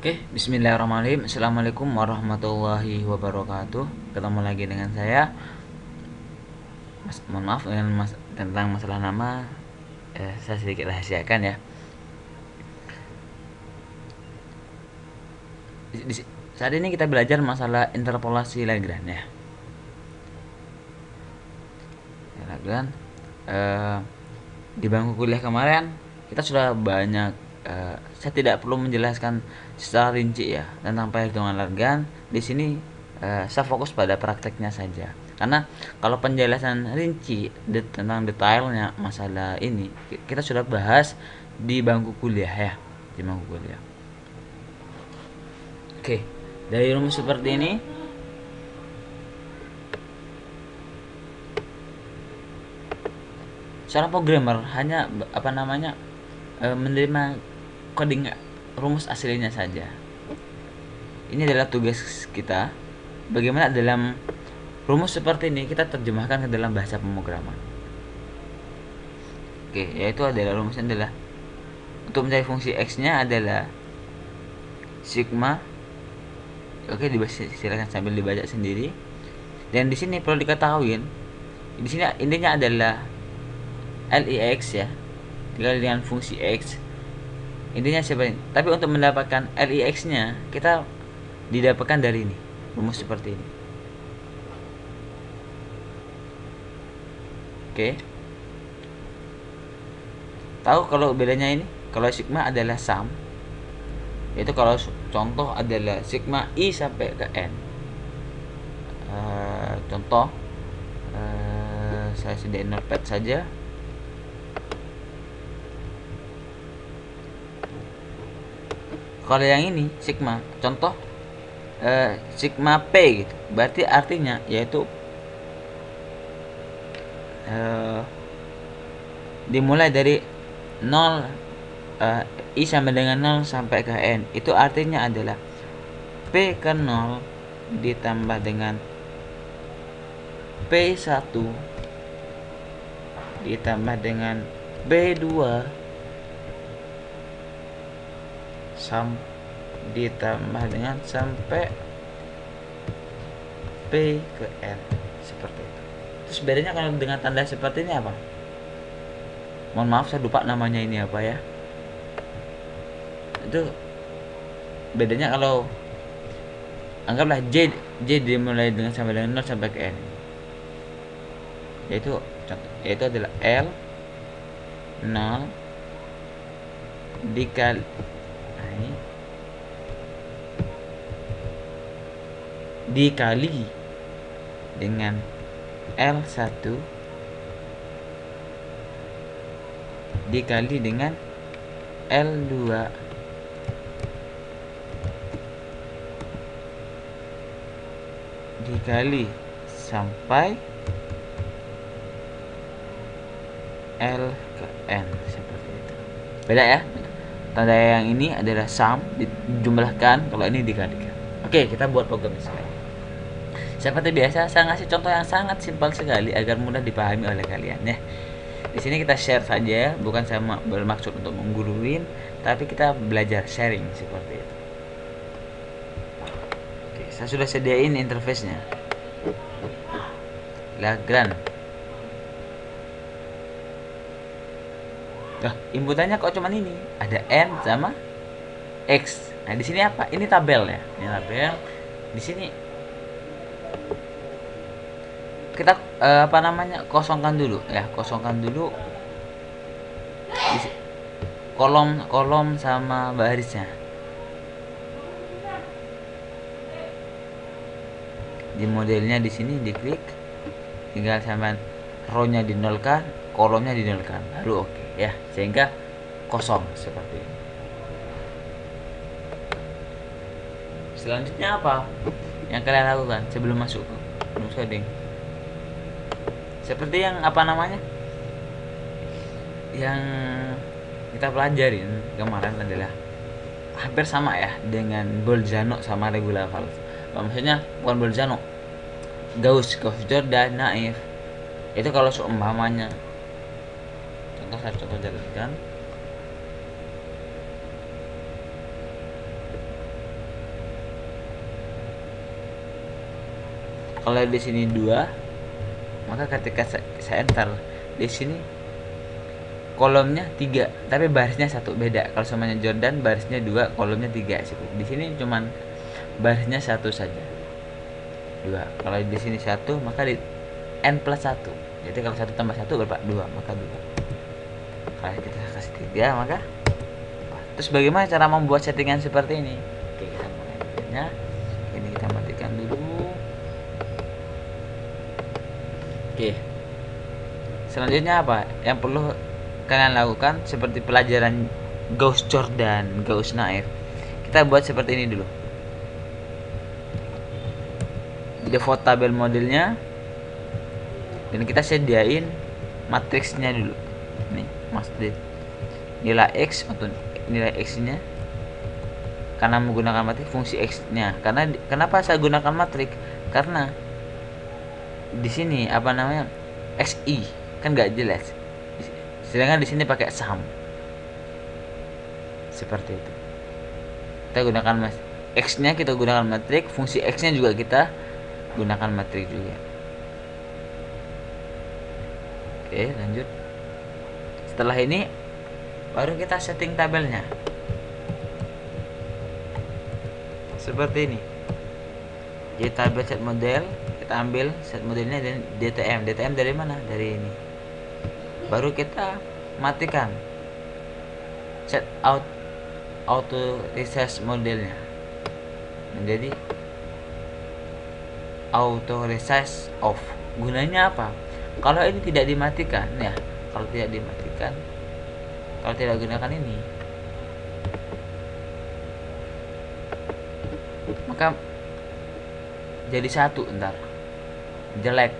Oke, bismillahirrahmanirrahim. Assalamualaikum warahmatullahi wabarakatuh. Ketemu lagi dengan saya. Mohon maaf tentang masalah nama. Saya sedikit rahasiakan ya. Saat ini kita belajar masalah interpolasi Lagrange ya. Lagrange. Di bangku kuliah kemarin kita sudah banyak. Saya tidak perlu menjelaskan secara rinci ya tentang perhitungan Lagrange. Di sini saya fokus pada prakteknya saja. Karena kalau penjelasan rinci tentang detailnya masalah ini kita sudah bahas di bangku kuliah ya, di bangku kuliah. Oke, dari rumus seperti ini seorang programmer hanya menerima coding rumus aslinya saja. Ini adalah tugas kita. Bagaimana dalam rumus seperti ini kita terjemahkan ke dalam bahasa pemrograman. Oke, yaitu adalah rumusnya adalah untuk mencari fungsi x-nya adalah sigma. Oke, silakan sambil dibaca sendiri. Dan di sini perlu diketahui, di sini intinya adalah LIX ya, dikali dengan fungsi x. Intinya seperti ini. Tapi untuk mendapatkan LIX-nya kita didapatkan dari ini, rumus seperti ini. Oke. Tahu kalau bedanya ini? Kalau sigma adalah sum. Itu kalau contoh adalah sigma i sampai ke n. Contoh saya sediain notepad saja. Kalau yang ini sigma, contoh sigma p gitu. Berarti artinya yaitu dimulai dari 0 i sama dengan 0 sampai ke n. Itu artinya adalah p ke 0 ditambah dengan p1 ditambah dengan b2 ditambah dengan sampai p ke n, seperti itu. Terus bedanya kalau dengan tanda seperti ini apa? Mohon maaf saya lupa namanya ini apa ya. Itu bedanya kalau anggaplah j dimulai dengan sampai dengan 0 sampai ke n, yaitu adalah L 0 dikali dengan L1 dikali dengan L2 dikali sampai L ke N, seperti itu. Beda ya. Tanda yang ini adalah sum dijumlahkan, kalau ini dikalikan. Oke, kita buat program misalnya. Seperti biasa saya ngasih contoh yang sangat simpel sekali agar mudah dipahami oleh kalian ya. Di sini kita share saja, bukan saya bermaksud untuk mengguruin, tapi kita belajar sharing seperti itu. Oke, saya sudah sediain interface-nya. Lagrange. Inputannya kok cuman ini, ada n sama x. Nah, di sini apa? Ini tabel ya. Ini tabel. Di sini kita kosongkan dulu ya, kosongkan dulu kolom sama barisnya. Di modelnya di sini diklik, tinggal sama row-nya dinolkan, kolomnya dinolkan, lalu oke ya, sehingga kosong seperti ini. Selanjutnya apa yang kalian lakukan sebelum masuk ke rumus coding? Seperti yang yang kita pelajarin kemarin adalah hampir sama ya dengan Bolzano sama regular valve. Maksudnya bukan Bolzano, Gauss Jordan, Naif. Itu kalau seumpamanya, saya contoh jalankan. Kalau di sini 2, maka ketika saya enter di sini kolomnya 3 tapi barisnya 1, beda. Kalau semuanya Jordan barisnya 2, kolomnya 3. Di sini cuman barisnya 1 saja, 2. Kalau di sini 1, maka di n plus 1. Jadi kalau 1 tambah 1 berapa? 2, maka 2. Kalau kita kasih 3, maka terus bagaimana cara membuat settingan seperti ini? Oke, kita mulai dulunya. Ini kita matikan dulu. Oke, selanjutnya apa yang perlu kalian lakukan? Seperti pelajaran Gauss Jordan, Gauss Naif, kita buat seperti ini dulu. Default tabel modelnya, dan kita sediain matriksnya dulu. Nih, maksudnya nilai x atau nilai x nya, karena menggunakan matrik fungsi x nya. Karena kenapa saya gunakan matrik? Karena di sini apa namanya, xi kan nggak jelas, sedangkan di sini pakai sum seperti itu. Kita gunakan x nya, kita gunakan matrik, fungsi x nya juga kita gunakan matrik juga. Oke, lanjut. Setelah ini baru kita setting tabelnya seperti ini. Jadi tabel set model, kita ambil set modelnya dan DTM dari mana? Dari ini. Baru kita matikan set auto resize modelnya menjadi auto resize off. Gunanya apa? Kalau ini tidak dimatikan ya, kalau tidak gunakan ini, maka jadi 1, ntar jelek,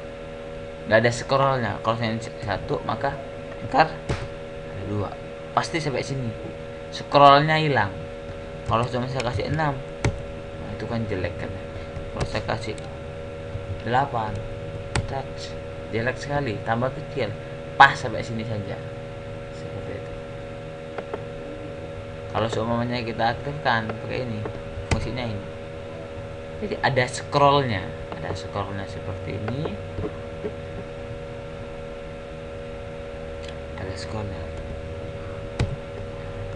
nggak ada scrollnya. Kalau saya 1, maka ntar ada 2, pasti sampai sini scrollnya hilang. Kalau cuma saya kasih 6, nah itu kan jelek kan. Kalau saya kasih 8, touch jelek sekali, tambah kecil, pas sampai sini saja. Seperti itu. Kalau semuanya kita aktifkan pakai ini, fungsinya ini, jadi ada scrollnya seperti ini, ada scrollnya.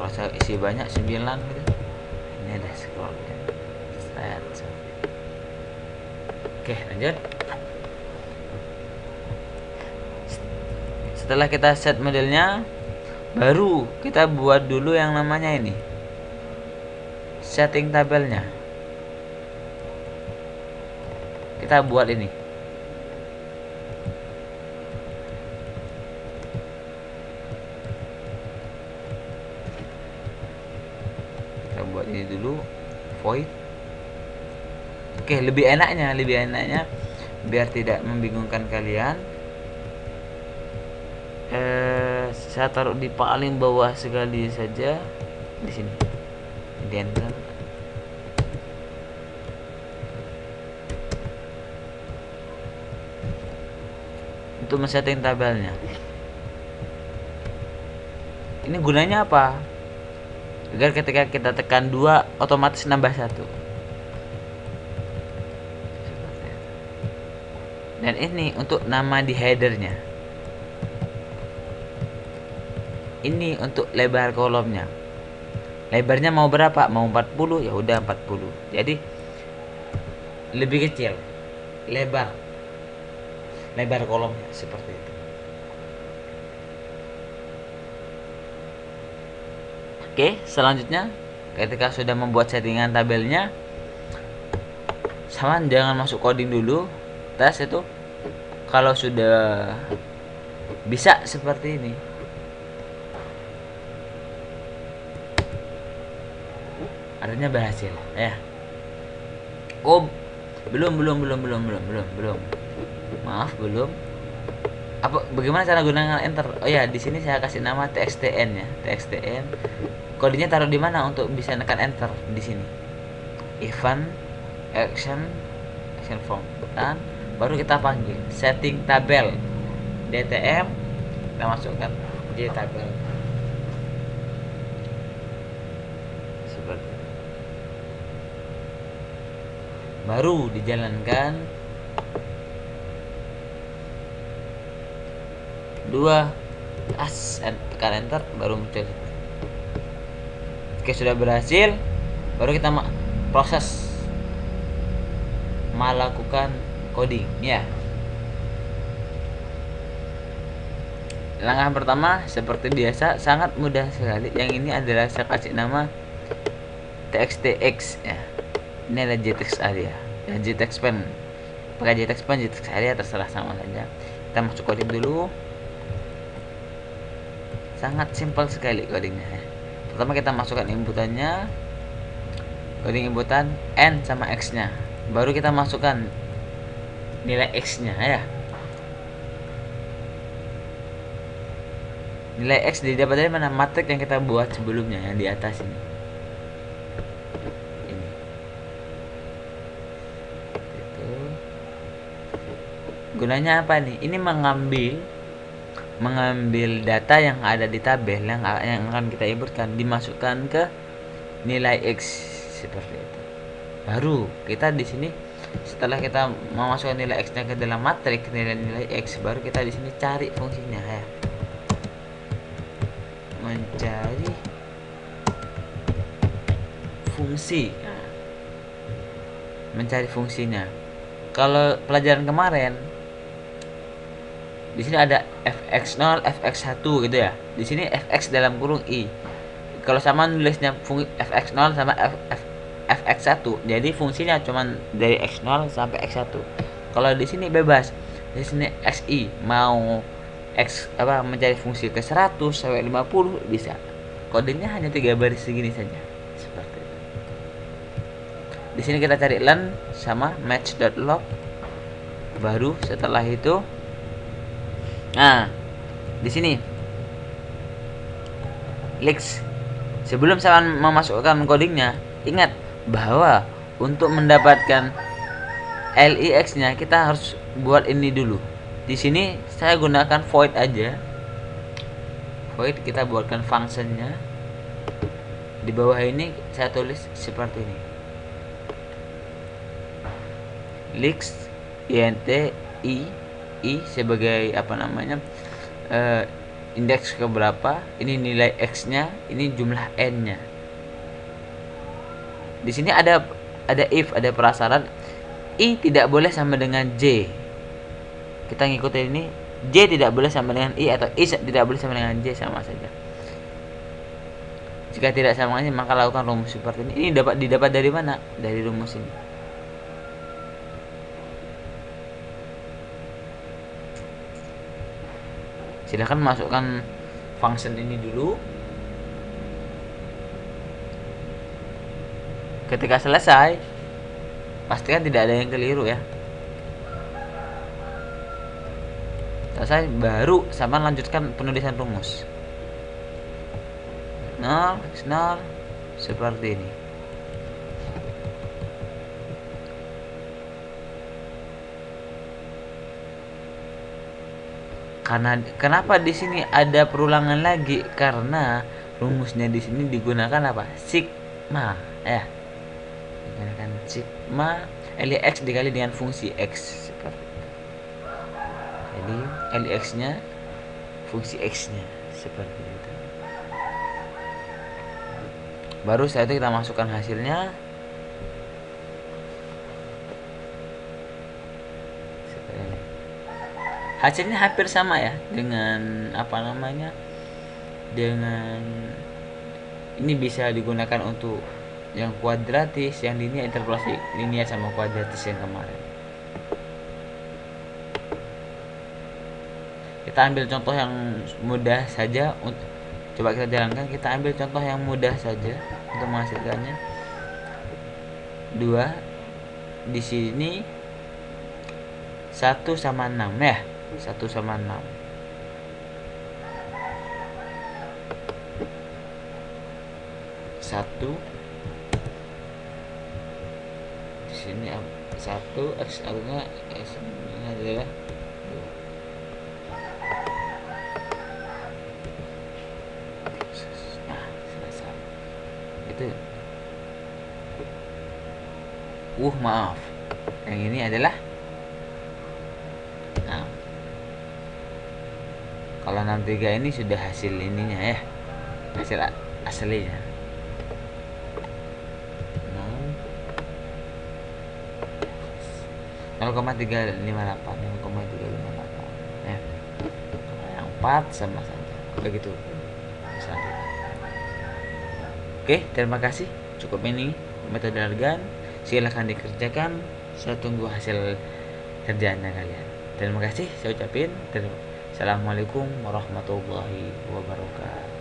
Kalau saya isi banyak 9 gitu, ini ada scrollnya. Oke, lanjut. Setelah kita set modelnya, baru kita buat dulu yang namanya ini, setting tabelnya. Kita buat ini. Kita buat ini dulu, void. Oke, lebih enaknya biar tidak membingungkan kalian, saya taruh di paling bawah sekali saja, di sini, di enter. Untuk men-setting tabelnya. Ini gunanya apa? Agar ketika kita tekan 2 otomatis nambah 1. Dan ini untuk nama di headernya. Ini untuk lebar kolomnya. Lebarnya mau berapa? Mau 40, ya udah 40. Jadi lebih kecil lebar kolomnya seperti itu. Oke, selanjutnya ketika sudah membuat settingan tabelnya, sama jangan masuk coding dulu. Tes itu kalau sudah bisa seperti ini, artinya berhasil ya. Oh, belum. Maaf, belum. Bagaimana cara gunakan enter? Oh ya, di sini saya kasih nama txtn ya, txtn. Kodenya taruh di mana untuk bisa tekan enter? Di sini. Event action form, dan baru kita panggil setting tabel DTM, kita masukkan di tabel seperti, baru dijalankan 2 tekan enter baru muncul. Oke, sudah berhasil, baru kita proses melakukan coding ya. Langkah pertama seperti biasa sangat mudah sekali. Yang ini adalah saya kasih nama txtx ya. Ini ada JText area ya, JText pen, pakai JText pen, JText area terserah, sama saja. Kita masuk coding dulu. Sangat simpel sekali codingnya ya. Pertama kita masukkan inputannya, coding inputan n sama x nya, baru kita masukkan nilai x nya ya. Nilai X didapat dari mana? Matriks yang kita buat sebelumnya yang di atas ini. Itu. Gunanya apa nih? Ini mengambil data yang ada di tabel yang akan kita inputkan, dimasukkan ke nilai X seperti itu. Baru kita di sini setelah kita memasukkan nilai X-nya ke dalam matriks nilai-nilai X, baru kita di sini cari fungsinya ya. Mencari fungsi, mencari fungsinya. Kalau pelajaran kemarin di sini ada fx0, fx1 gitu ya. Di sini fx dalam kurung i. Kalau sama nulisnya fungsi fx0 sama fx1, jadi fungsinya cuma dari x0 sampai x1. Kalau di sini bebas. Di sini xi mau X mencari fungsi ke 100 sampai 50 bisa. Kodenya hanya 3 baris segini saja. Seperti itu. Di sini kita cari len sama match.log. Baru setelah itu di sini Lix. Sebelum saya memasukkan codingnya, ingat bahwa untuk mendapatkan LIX-nya kita harus buat ini dulu. Di sini saya gunakan void aja. Void kita buatkan functionnya. Di bawah ini saya tulis seperti ini. Lix int i sebagai indeks ke berapa, ini nilai x-nya, ini jumlah n-nya. Di sini ada if, ada prasyarat i tidak boleh sama dengan j. Kita ngikutin ini, j tidak boleh sama dengan i atau i tidak boleh sama dengan j, sama saja. Jika tidak sama ini maka lakukan rumus seperti ini. Ini didapat dari mana? Dari rumus ini. Silahkan masukkan function ini dulu. Ketika selesai, pastikan tidak ada yang keliru ya. Selesai, baru sama lanjutkan penulisan rumus. 0 x 0 seperti ini. Kenapa di sini ada perulangan lagi? Karena rumusnya di sini digunakan apa? Sigma ya. Digunakan sigma LIX dikali dengan fungsi x seperti. Jadi LIX-nya fungsi x-nya seperti itu. Baru setelah itu kita masukkan hasilnya. Hasilnya hampir sama ya dengan dengan ini bisa digunakan untuk yang kuadratis, yang linear, interpolasi linear sama kuadratis yang kemarin. Kita ambil contoh yang mudah saja coba kita jalankan. Kita ambil contoh yang mudah saja untuk menghasilkannya. 2 di sini 1 sama 6 ya. 1 sama 6. 1 di sini 1 x nya adalah 2. Itu maaf, yang ini adalah Kalau 63 ini sudah hasil ininya ya, hasil aslinya. 0,358 ya. Yang 4 sama saja begitu. Oke, terima kasih, cukup ini metode Argan, silahkan dikerjakan, saya tunggu hasil kerjanya kalian. Terima kasih saya ucapin. Assalamualaikum warahmatullahi wabarakatuh.